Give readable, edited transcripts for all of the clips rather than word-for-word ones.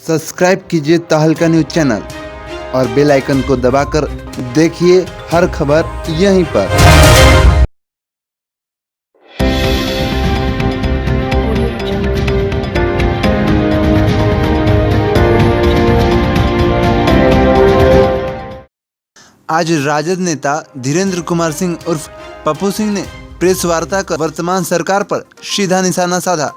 Subscribe कीजिए तहलका news channel और बेल आइकन को दबाकर देखिए हर खबर यहीं पर। आज राजद नेता धीरेन्द्र कुमार सिंह उर्फ पप्पू सिंह ने प्रेस वार्ता कर वर्तमान सरकार पर सीधा निशाना साधा।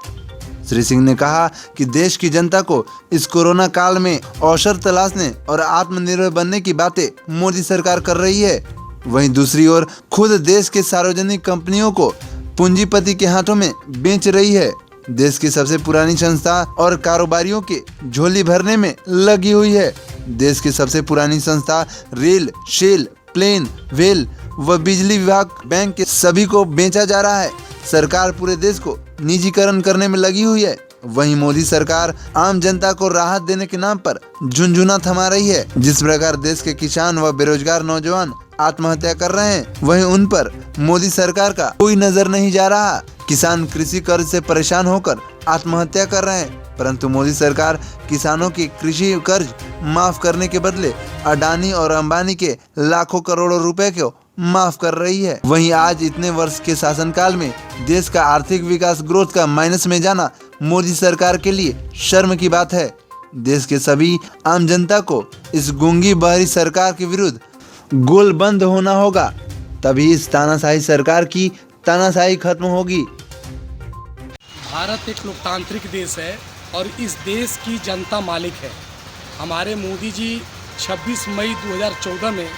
श्री सिंह ने कहा कि देश की जनता को इस कोरोना काल में अवसर तलाशने और आत्मनिर्भर बनने की बातें मोदी सरकार कर रही है। वहीं दूसरी ओर खुद देश के सार्वजनिक कंपनियों को पूंजीपति के हाथों में बेच रही है। देश की सबसे पुरानी संस्था और कारोबारियों की झोली भरने में लगी हुई है। देश की सबसे पुरानी संस्था रेल, शेल, प्लेन, वेल व बिजली विभाग, बैंक के सभी को बेचा जा रहा है। सरकार पूरे देश को निजीकरण करने में लगी हुई है। वहीं मोदी सरकार आम जनता को राहत देने के नाम पर झुनझुना थमा रही है। जिस प्रकार देश के किसान व बेरोजगार नौजवान आत्महत्या कर रहे हैं, वहीं उन पर मोदी सरकार का कोई नजर नहीं जा रहा। किसान कृषि कर्ज से परेशान होकर आत्महत्या कर रहे हैं, परंतु मोदी सरकार किसानों की कृषि कर्ज माफ करने के बदले अडानी और अंबानी के लाखों करोड़ों रुपए को माफ कर रही है। वहीं आज इतने वर्ष के शासनकाल में देश का आर्थिक विकास ग्रोथ का माइनस में जाना मोदी सरकार के लिए शर्म की बात है। देश के सभी आम जनता को इस गूंगी बहरी सरकार के विरुद्ध गोलबंद होना होगा, तभी इस तानाशाही सरकार की तानाशाही खत्म होगी। भारत एक लोकतांत्रिक देश है और इस देश की जनता मालिक है। हमारे मोदी जी 26 मई 2014 में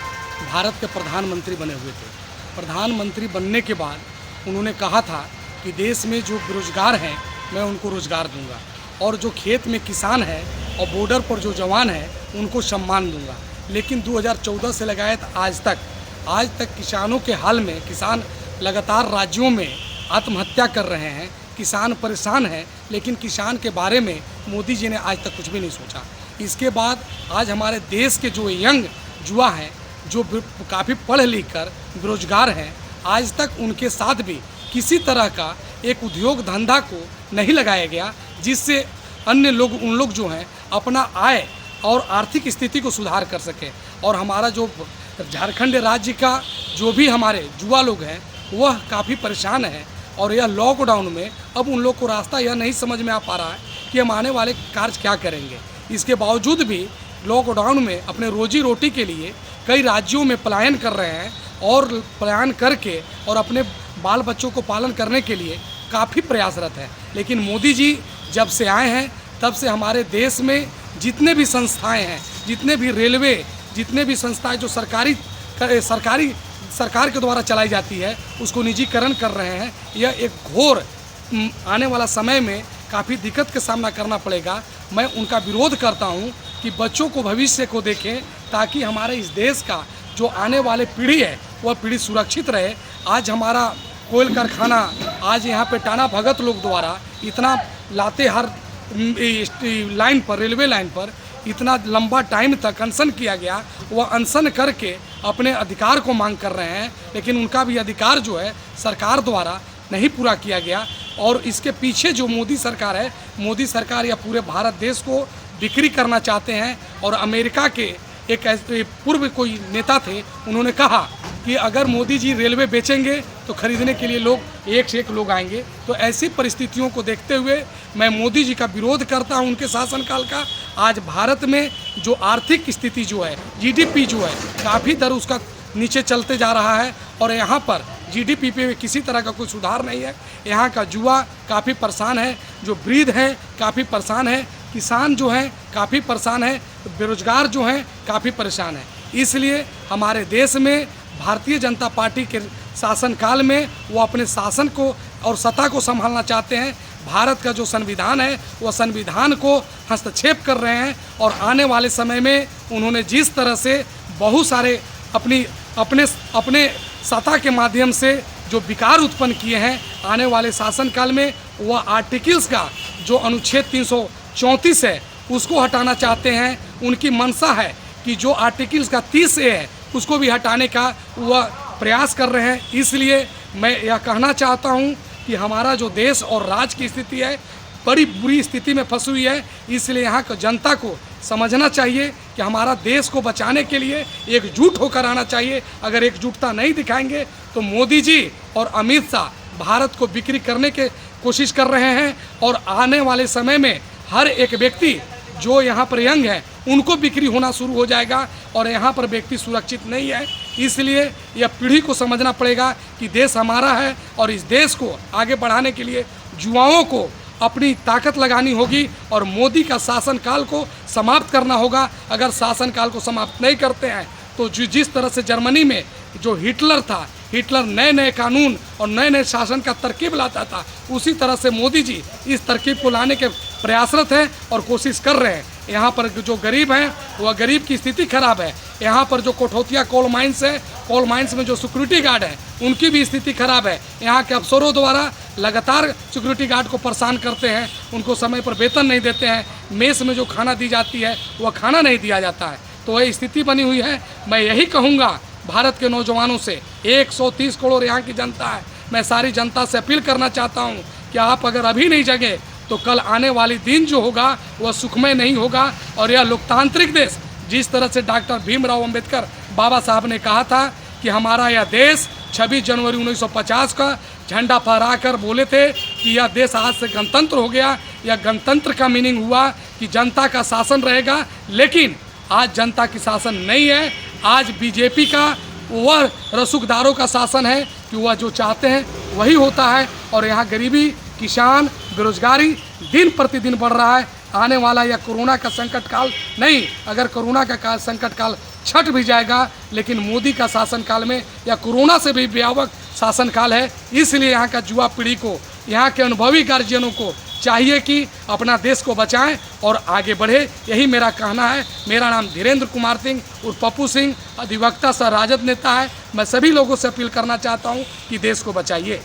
भारत के प्रधानमंत्री बने हुए थे। प्रधानमंत्री बनने के बाद उन्होंने कहा था कि देश में जो बेरोजगार हैं मैं उनको रोज़गार दूंगा, और जो खेत में किसान है और बॉर्डर पर जो जवान है उनको सम्मान दूंगा। लेकिन 2014 से लगाए आज तक किसानों के हाल में किसान लगातार राज्यों में आत्महत्या कर रहे हैं। किसान परेशान है, लेकिन किसान के बारे में मोदी जी ने आज तक कुछ भी नहीं सोचा। इसके बाद आज हमारे देश के जो यंग युवा हैं, जो काफ़ी पढ़ लिख कर बेरोजगार हैं, आज तक उनके साथ भी किसी तरह का एक उद्योग धंधा को नहीं लगाया गया, जिससे अन्य लोग उन लोग जो हैं अपना आय और आर्थिक स्थिति को सुधार कर सके। और हमारा जो झारखंड राज्य का जो भी हमारे युवा लोग हैं वह काफ़ी परेशान है। और यह लॉकडाउन में अब उन लोग को रास्ता यह नहीं समझ में आ पा रहा है कि हम आने वाले कार्य क्या करेंगे। इसके बावजूद भी लॉकडाउन में अपने रोजी रोटी के लिए कई राज्यों में पलायन कर रहे हैं, और पलायन करके और अपने बाल बच्चों को पालन करने के लिए काफ़ी प्रयासरत है। लेकिन मोदी जी जब से आए हैं तब से हमारे देश में जितने भी संस्थाएं हैं, जितने भी रेलवे, जितने भी संस्थाएं जो सरकार के द्वारा चलाई जाती है, उसको निजीकरण कर रहे हैं। यह एक घोर आने वाला समय में काफ़ी दिक्कत का सामना करना पड़ेगा। मैं उनका विरोध करता हूं कि बच्चों को भविष्य को देखें, ताकि हमारे इस देश का जो आने वाले पीढ़ी है वह पीढ़ी सुरक्षित रहे। आज हमारा कोयल कारखाना, आज यहाँ पे टाना भगत लोग द्वारा इतना लातेहार लाइन पर, रेलवे लाइन पर इतना लंबा टाइम तक अनशन किया गया, वह अनशन करके अपने अधिकार को मांग कर रहे हैं, लेकिन उनका भी अधिकार जो है सरकार द्वारा नहीं पूरा किया गया। और इसके पीछे जो मोदी सरकार है, मोदी सरकार या पूरे भारत देश को बिक्री करना चाहते हैं। और अमेरिका के एक पूर्व कोई नेता थे, उन्होंने कहा कि अगर मोदी जी रेलवे बेचेंगे तो खरीदने के लिए लोग एक से एक लोग आएंगे। तो ऐसी परिस्थितियों को देखते हुए मैं मोदी जी का विरोध करता हूं, उनके शासनकाल का। आज भारत में जो आर्थिक स्थिति जो है, जीडीपी जो है, काफ़ी दर उसका नीचे चलते जा रहा है, और यहाँ पर जीडीपी पे किसी तरह का कोई सुधार नहीं है। यहाँ का युवा काफ़ी परेशान है, जो वृद्ध हैं काफ़ी परेशान है, किसान जो हैं काफ़ी परेशान है, बेरोजगार जो हैं काफ़ी परेशान है। इसलिए हमारे देश में भारतीय जनता पार्टी के शासनकाल में वो अपने शासन को और सत्ता को संभालना चाहते हैं। भारत का जो संविधान है वह संविधान को हस्तक्षेप कर रहे हैं। और आने वाले समय में उन्होंने जिस तरह से बहुत सारे अपने सत्ता के माध्यम से जो विकार उत्पन्न किए हैं, आने वाले शासनकाल में वह आर्टिकल्स का जो अनुच्छेद 334 है उसको हटाना चाहते हैं। उनकी मंशा है कि जो आर्टिकल्स का 30A है उसको भी हटाने का वह प्रयास कर रहे हैं। इसलिए मैं यह कहना चाहता हूं कि हमारा जो देश और राज्य की स्थिति है बड़ी बुरी स्थिति में फंसी हुई है। इसलिए यहाँ की जनता को समझना चाहिए कि हमारा देश को बचाने के लिए एकजुट होकर आना चाहिए। अगर एकजुटता नहीं दिखाएंगे तो मोदी जी और अमित शाह भारत को बिक्री करने की कोशिश कर रहे हैं और आने वाले समय में हर एक व्यक्ति जो यहाँ पर यंग है उनको बिक्री होना शुरू हो जाएगा और यहाँ पर व्यक्ति सुरक्षित नहीं है। इसलिए यह पीढ़ी को समझना पड़ेगा कि देश हमारा है और इस देश को आगे बढ़ाने के लिए युवाओं को अपनी ताकत लगानी होगी और मोदी का शासनकाल को समाप्त करना होगा। अगर शासनकाल को समाप्त नहीं करते हैं तो जिस तरह से जर्मनी में जो हिटलर था, हिटलर नए नए कानून और नए नए शासन का तरकीब लाता था, उसी तरह से मोदी जी इस तरकीब को लाने के प्रयासरत हैं और कोशिश कर रहे हैं। यहाँ पर जो गरीब हैं वह गरीब की स्थिति खराब है। यहाँ पर जो कोठौतिया कोल माइंस है, कोल माइंस में जो सिक्योरिटी गार्ड है उनकी भी स्थिति खराब है। यहाँ के अफसरों द्वारा लगातार सिक्योरिटी गार्ड को परेशान करते हैं, उनको समय पर वेतन नहीं देते हैं, मेस में जो खाना दी जाती है वह खाना नहीं दिया जाता है। तो वह स्थिति बनी हुई है। मैं यही कहूँगा भारत के नौजवानों से, 130 करोड़ यहाँ की जनता है, मैं सारी जनता से अपील करना चाहता हूँ कि आप अगर अभी नहीं जगे तो कल आने वाली दिन जो होगा वह सुखमय नहीं होगा। और यह लोकतांत्रिक देश, जिस तरह से डॉक्टर भीमराव अंबेडकर बाबा साहब ने कहा था कि हमारा यह देश 26 जनवरी 1950 का झंडा फहराकर बोले थे कि यह देश आज से गणतंत्र हो गया। यह गणतंत्र का मीनिंग हुआ कि जनता का शासन रहेगा, लेकिन आज जनता की शासन नहीं है। आज बीजेपी का वह रसूखदारों का शासन है कि वह जो चाहते हैं वही होता है। और यहाँ गरीबी, किसान, बेरोजगारी दिन प्रतिदिन बढ़ रहा है। आने वाला यह कोरोना का संकट काल नहीं, अगर कोरोना का संकट काल छट भी जाएगा, लेकिन मोदी का शासनकाल में या कोरोना से भी भयावह शासनकाल है। इसलिए यहाँ का युवा पीढ़ी को, यहाँ के अनुभवी गार्जियनों को चाहिए कि अपना देश को बचाएं और आगे बढ़े। यही मेरा कहना है। मेरा नाम धीरेन्द्र कुमार सिंह उर्फ पप्पू सिंह, अधिवक्ता सह राजद नेता है। मैं सभी लोगों से अपील करना चाहता हूं कि देश को बचाइए।